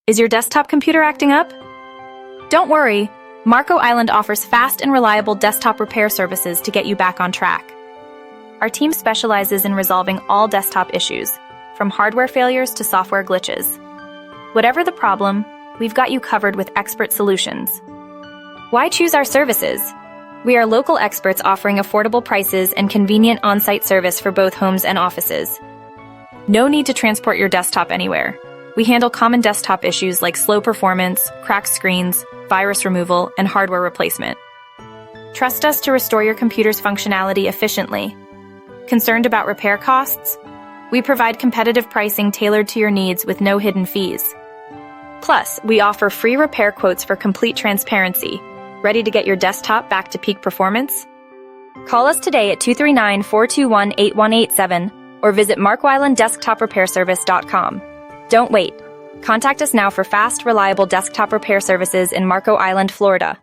Is your desktop computer acting up? Don't worry, Marco Island offers fast and reliable desktop repair services to get you back on track. Our team specializes in resolving all desktop issues, from hardware failures to software glitches. Whatever the problem, we've got you covered with expert solutions. Why choose our services? We are local experts offering affordable prices and convenient on-site service for both homes and offices. No need to transport your desktop anywhere. We handle common desktop issues like slow performance, cracked screens, virus removal, and hardware replacement. Trust us to restore your computer's functionality efficiently. Concerned about repair costs? We provide competitive pricing tailored to your needs with no hidden fees. Plus, we offer free repair quotes for complete transparency. Ready to get your desktop back to peak performance? Call us today at 239-421-8187 or visit marcoislanddesktop.repairservice.com. Don't wait. Contact us now for fast, reliable desktop repair services in Marco Island, Florida.